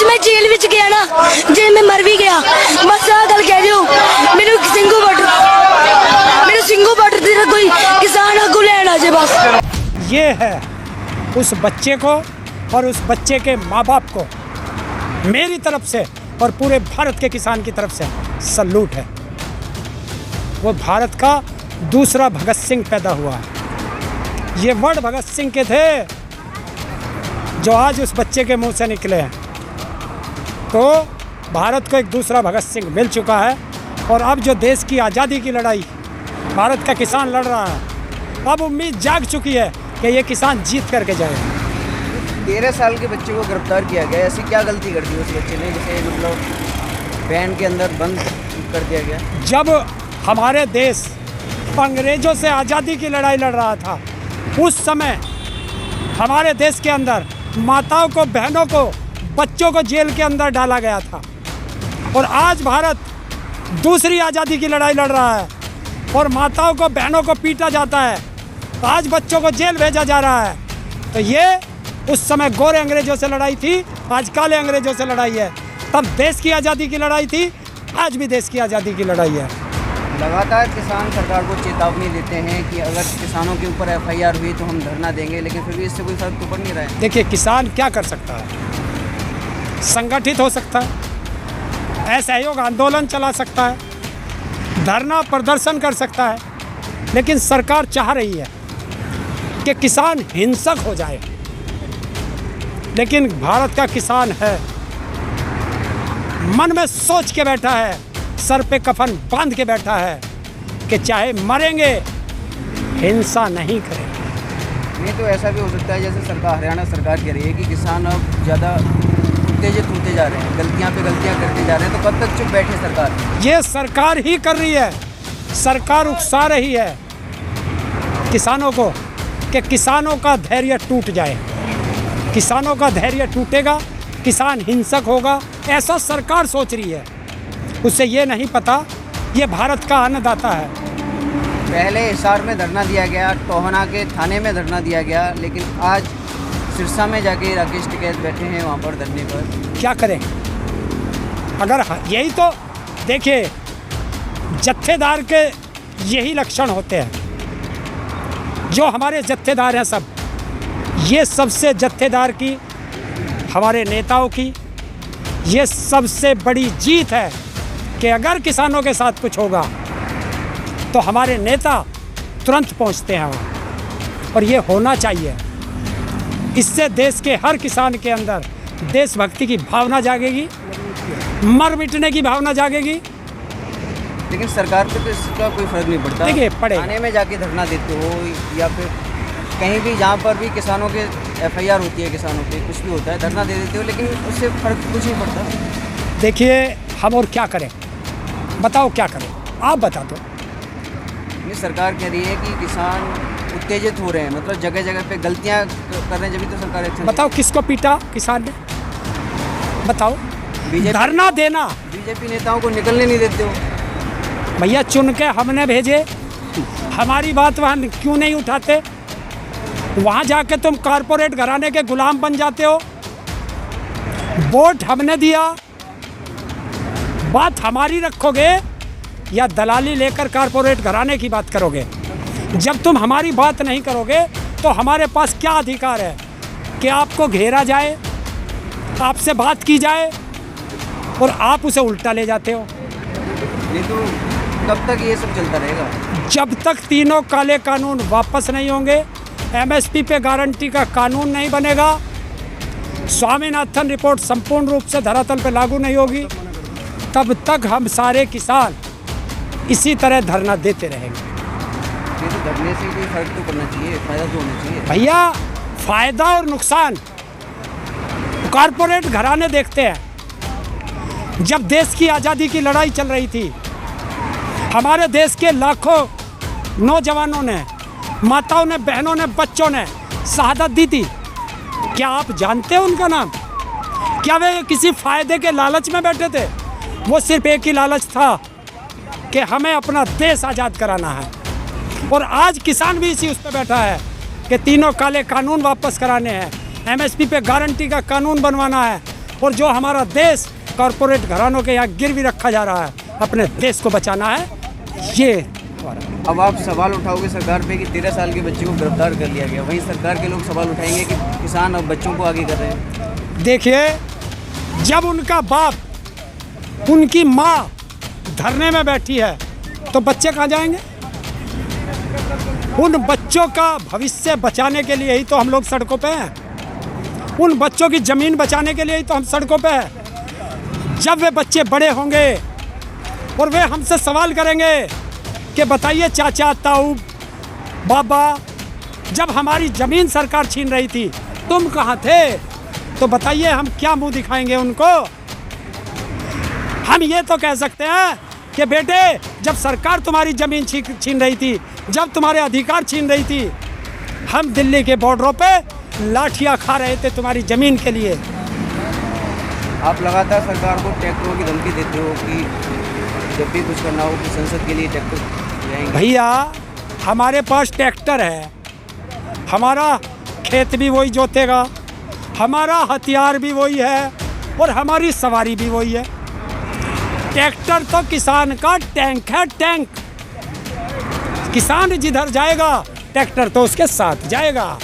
ਅੱਜ ਮੈਂ ਜੇਲ੍ਹ ਵਿੱਚ ਗਿਆ ਨਾ, ਜੇ ਮੈਂ ਮਰ ਵੀ ਗਿਆ ਬਸ ਆਹ ਗੱਲ ਕਹਿ ਦਿਓ ਮੈਨੂੰ ਸਿੰਘੂ ਬਾਰਡਰ ਤੇ कोई किसान आगू लेना आ जाए बस। ये है उस बच्चे को और उस बच्चे के माँ बाप को मेरी तरफ से और पूरे भारत के किसान की तरफ से सल्यूट है। वो भारत का दूसरा भगत सिंह पैदा हुआ है। ये वर्ड भगत सिंह के थे जो आज उस बच्चे के मुंह से निकले हैं। तो भारत को एक दूसरा भगत सिंह मिल चुका है और अब जो देश की आज़ादी की लड़ाई भारत का किसान लड़ रहा है, अब उम्मीद जाग चुकी है कि ये किसान जीत करके जाएगा। 13 साल के बच्चे को गिरफ्तार किया गया, ऐसी क्या गलती कर दी उस बच्चे ने जिसे मतलब वैन के अंदर बंद कर दिया गया? जब हमारे देश अंग्रेजों से आज़ादी की लड़ाई लड़ रहा था, उस समय हमारे देश के अंदर माताओं को, बहनों को, बच्चों को जेल के अंदर डाला गया था। और आज भारत दूसरी आज़ादी की लड़ाई लड़ रहा है और माताओं को, बहनों को पीटा जाता है, आज बच्चों को जेल भेजा जा रहा है। तो ये उस समय गोरे अंग्रेजों से लड़ाई थी, आज काले अंग्रेजों से लड़ाई है। तब देश की आज़ादी की लड़ाई थी, आज भी देश की आज़ादी की लड़ाई है। लगातार किसान सरकार को चेतावनी देते हैं कि अगर किसानों के ऊपर FIR हुई तो हम धरना देंगे, लेकिन फिर भी इससे कोई फर्क तो पड़ नहीं रहा है। देखिए, किसान क्या कर सकता है? संगठित हो सकता है, असहयोग आंदोलन चला सकता है, धरना प्रदर्शन कर सकता है, लेकिन सरकार चाह रही है कि किसान हिंसक हो जाए। लेकिन भारत का किसान है, मन में सोच के बैठा है, सर पे कफन बांध के बैठा है कि चाहे मरेंगे हिंसा नहीं करेंगे। नहीं तो ऐसा भी हो सकता है जैसे सरकार, हरियाणा सरकार कह रही है कि किसान अब ज़्यादा उत्तेजित होते जा रहे हैं, गलतियां पे गलतियां करते जा रहे हैं, तो कब तक चुप बैठे सरकार? ये सरकार ही कर रही है, सरकार उकसा रही है किसानों को कि किसानों का धैर्य टूट जाए। किसानों का धैर्य टूटेगा, किसान हिंसक होगा, ऐसा सरकार सोच रही है। उससे ये नहीं पता ये भारत का अन्नदाता है। पहले हिसार में धरना दिया गया, टोहना के थाने में धरना दिया गया, लेकिन आज सिरसा में जाके राकेश टिकैत बैठे हैं वहाँ पर धरने पर। क्या करें? अगर यही तो देखिए, जत्थेदार के यही लक्षण होते हैं। जो हमारे जत्थेदार हैं सब, ये सबसे जत्थेदार की, हमारे नेताओं की ये सबसे बड़ी जीत है कि अगर किसानों के साथ कुछ होगा तो हमारे नेता तुरंत पहुंचते हैं वहाँ, और ये होना चाहिए। इससे देश के हर किसान के अंदर देशभक्ति की भावना जागेगी, मर मिटने की भावना जागेगी। लेकिन सरकार पे तो इसका कोई फर्क नहीं पड़ता। देखिए, पड़े थाने में जाके धरना देते हो या फिर कहीं भी जहाँ पर भी किसानों के FIR होती है, किसानों पे कुछ भी होता है, धरना दे देते हो, लेकिन उससे फर्क कुछ नहीं पड़ता। देखिए, हम और क्या करें? बताओ क्या करें, आप बता दो। ये सरकार कह रही है कि किसान उत्तेजित हो रहे हैं, मतलब जगह जगह पे गलतियां कर रहे हैं, जब तो सरकार एक्शन। बताओ किसको पीटा किसान ने? बताओ। धरना देना, बीजेपी नेताओं को निकलने नहीं देते हो। भैया चुन के हमने भेजे, हमारी बात वहाँ क्यों नहीं उठाते? वहाँ जाके तुम कारपोरेट घराने के गुलाम बन जाते हो। वोट हमने दिया, बात हमारी रखोगे या दलाली लेकर कारपोरेट घराने की बात करोगे? जब तुम हमारी बात नहीं करोगे तो हमारे पास क्या अधिकार है कि आपको घेरा जाए, आपसे बात की जाए और आप उसे उल्टा ले जाते हो? ये तो कब तक ये सब चलता रहेगा? जब तक तीनों काले कानून वापस नहीं होंगे, MSP पे गारंटी का कानून नहीं बनेगा, स्वामीनाथन रिपोर्ट संपूर्ण रूप से धरातल पे लागू नहीं होगी, तब तक हम सारे किसान इसी तरह धरना देते रहेंगे। ये तो धरने से कोई फर्क तो करना चाहिए, फायदा तो होना चाहिए। भैया, फायदा और नुकसान कारपोरेट घराने देखते हैं। जब देश की आज़ादी की लड़ाई चल रही थी, हमारे देश के लाखों नौजवानों ने, माताओं ने, बहनों ने, बच्चों ने शहादत दी थी। क्या आप जानते हैं उनका नाम? क्या वे किसी फायदे के लालच में बैठे थे? वो सिर्फ एक ही लालच था कि हमें अपना देश आज़ाद कराना है। और आज किसान भी इसी उस पर बैठा है कि तीनों काले कानून वापस कराने हैं, MSP पे गारंटी का कानून बनवाना है, और जो हमारा देश कॉरपोरेट घरानों के यहाँ गिरवी रखा जा रहा है, अपने देश को बचाना है। ये अब आप सवाल उठाओगे सरकार पे कि 13 साल के बच्चे को गिरफ्तार कर लिया गया, वहीं सरकार के लोग सवाल उठाएंगे कि किसान अब बच्चों को आगे कर रहे हैं। देखिए, जब उनका बाप, उनकी माँ धरने में बैठी है तो बच्चे कहाँ जाएंगे? उन बच्चों का भविष्य बचाने के लिए ही तो हम लोग सड़कों पे हैं। उन बच्चों की ज़मीन बचाने के लिए ही तो हम सड़कों पे हैं। जब वे बच्चे बड़े होंगे और वे हमसे सवाल करेंगे कि बताइए चाचा, ताऊ, बाबा, जब हमारी ज़मीन सरकार छीन रही थी तुम कहाँ थे? तो बताइए हम क्या मुंह दिखाएंगे उनको? हम ये तो कह सकते हैं कि बेटे, जब सरकार तुम्हारी ज़मीन छीन रही थी, जब तुम्हारे अधिकार छीन रही थी, हम दिल्ली के बॉर्डरों पे लाठियाँ खा रहे थे तुम्हारी ज़मीन के लिए। आप लगातार सरकार को ट्रैक्टरों की धमकी देते हो कि जब भी कुछ करना हो कि संसद के लिए ट्रैक्टर जाएंगे। भैया, हमारे पास ट्रैक्टर है, हमारा खेत भी वही जोतेगा, हमारा हथियार भी वही है और हमारी सवारी भी वही है। ट्रैक्टर तो किसान का टैंक है, टैंक। किसान जिधर जाएगा ट्रैक्टर तो उसके साथ जाएगा।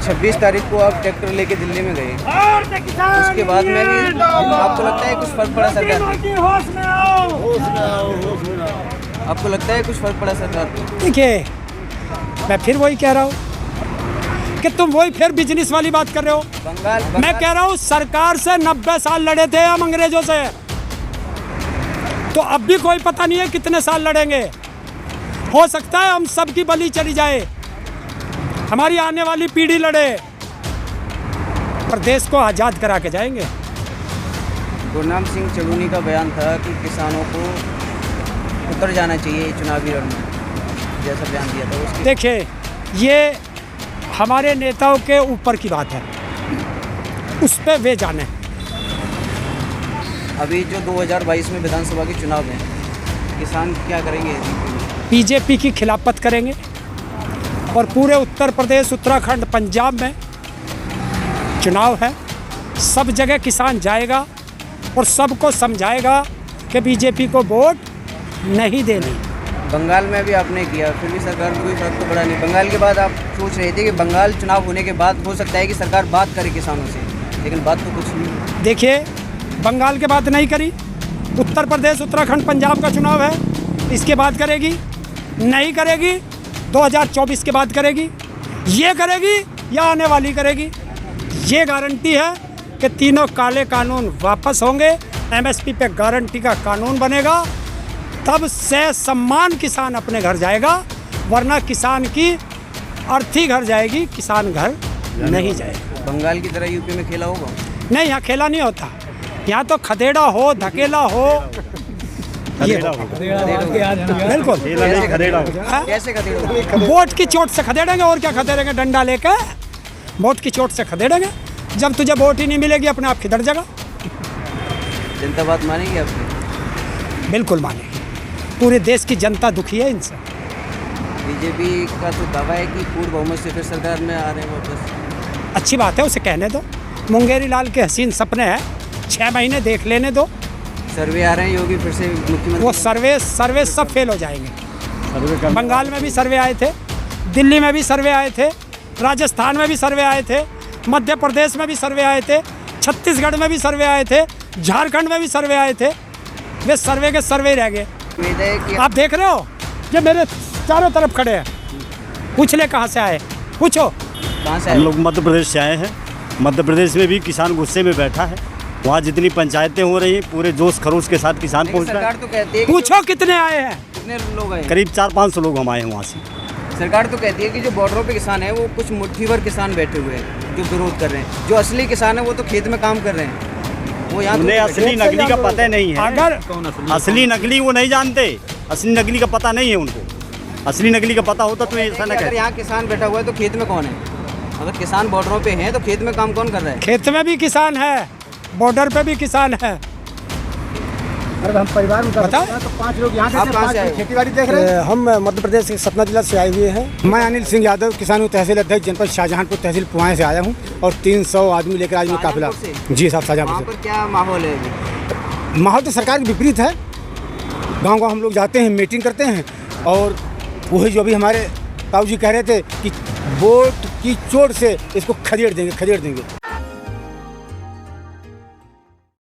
26 तारीख को आप ट्रैक्टर लेके दिल्ली में गए, उसके बाद में भी आपको लगता है कुछ फर्क पड़ा सरकार पे? आपको लगता है कुछ फर्क पड़ा सरकार पे? देखिए, मैं फिर वही कह रहा हूँ कि तुम वही फिर बिजनेस वाली बात कर रहे हो। मैं कह रहा हूँ सरकार से 90 साल लड़े थे हम अंग्रेजों से, तो अब भी कोई पता नहीं है कितने साल लड़ेंगे। हो सकता है हम सब की बलि चली जाए, हमारी आने वाली पीढ़ी लड़े, पर देश को आज़ाद करा के जाएंगे। गुरनाम सिंह चलूनी का बयान था कि किसानों को उतर जाना चाहिए चुनावी रण में, जैसा बयान दिया था उसके। देखिए, ये हमारे नेताओं के ऊपर की बात है, उस पर वे जाने। अभी जो 2022 में विधानसभा के चुनाव हैं, किसान क्या करेंगे? बीजेपी की खिलाफत करेंगे और पूरे उत्तर प्रदेश, उत्तराखंड, पंजाब में चुनाव है। सब जगह किसान जाएगा और सबको समझाएगा कि बीजेपी को वोट नहीं देनी। बंगाल में भी आपने किया, फिर भी सरकार को कोई फर्क तो पड़ा नहीं। बंगाल के बाद आप सोच रहे थे कि बंगाल चुनाव होने के बाद हो सकता है कि सरकार बात करे किसानों से, लेकिन बात तो कुछ नहीं। देखिए, बंगाल के बाद नहीं करी, उत्तर प्रदेश, उत्तराखंड, पंजाब का चुनाव है, इसके बाद करेगी, नहीं करेगी 2024 के बाद करेगी, ये करेगी या आने वाली करेगी। ये गारंटी है कि तीनों काले कानून वापस होंगे, एमएसपी पे गारंटी का कानून बनेगा, तब से सम्मान किसान अपने घर जाएगा, वरना किसान की अर्थी घर जाएगी, किसान घर नहीं जाएगा। बंगाल की तरह यूपी में खेला होगा? नहीं, यहाँ खेला नहीं होता, यहाँ तो खदेड़ा हो, धकेला हो, ये बिल्कुल। कैसे खदेड़ोगे? वोट की चोट से खदेड़ेंगे, और क्या खदेड़ेंगे? डंडा लेके वोट की चोट से खदेड़ेंगे। जब तुझे वोट ही नहीं मिलेगी, अपने आप खिदड़ जाएगा। जनता बात मानेगी आपकी? बिल्कुल मानेगी, पूरे देश की जनता दुखी है इनसे। बीजेपी का तो दावा है कि पूर्ण बहुमत से फिर सरकार में आ रहे हैं वापस। अच्छी बात है, उसे कहने दो। मुंगेरी लाल के हसीन सपने हैं, 6 महीने देख लेने दो। सर्वे आ रहे हैं, योगी फिर से मुख्यमंत्री। वो सर्वे सब फेल हो जाएंगे। बंगाल में भी सर्वे आए थे, दिल्ली में भी सर्वे आए थे, राजस्थान में भी सर्वे आए थे, मध्य प्रदेश में भी सर्वे आए थे, छत्तीसगढ़ में भी सर्वे आए थे, झारखंड में भी सर्वे आए थे। वे सर्वे के सर्वे रह गए। उम्मीद है कि आप देख रहे हो, ये मेरे चारों तरफ खड़े हैं, पूछ ले कहाँ से आए, पूछो। कहाँ से हम लोग मध्य प्रदेश से आए हैं। मध्य प्रदेश में भी किसान गुस्से में बैठा है, वहाँ जितनी पंचायतें हो रही हैं पूरे जोश खरोश के साथ किसान पहुँच रहा सरकार है। तो कहती है कि पूछो कितने आए हैं। कितने लोग आए? करीब 400-500 लोग हम आए हैं वहाँ से। सरकार तो कहती है कि जो बॉर्डरों पे किसान है वो कुछ मुट्ठी भर किसान बैठे हुए हैं जो विरोध कर रहे हैं। जो असली किसान है वो तो खेत में काम कर रहे हैं, वो यहाँ उन्हें असली नकली का पता नहीं है। अगर असली नकली वो नहीं जानते, असली नकली का पता नहीं है उनको। असली नकली का पता होता तो ऐसा ना अगर कहते। यहाँ किसान बैठा हुआ है तो खेत में कौन है? अगर किसान बॉर्डरों पे हैं तो खेत में काम कौन कर रहा है? खेत में भी किसान है, बॉर्डर पे भी किसान है। अरे हम परिवार में बताओ। तो 5 लोग यहाँ आप कहाँ से आए हो? खेती बाड़ी देख रहे हैं। हम मध्य प्रदेश के सतना जिला से आए हुए हैं। मैं अनिल सिंह यादव, किसान तहसील अध्यक्ष, जनपद शाहजहांपुर, तहसील पुआएं से आया हूँ और 300 आदमी लेकर आज मैं काफिला। शाहजहांपुर जी साहब, शाहजहांपुर वहाँ पर क्या माहौल है अभी? से। माहौल तो सरकार के विपरीत है। गाँव हम लोग जाते हैं, मीटिंग करते हैं और वही जो भी हमारे ताऊ जी कह रहे थे कि वोट की चोट से इसको खदेड़ देंगे।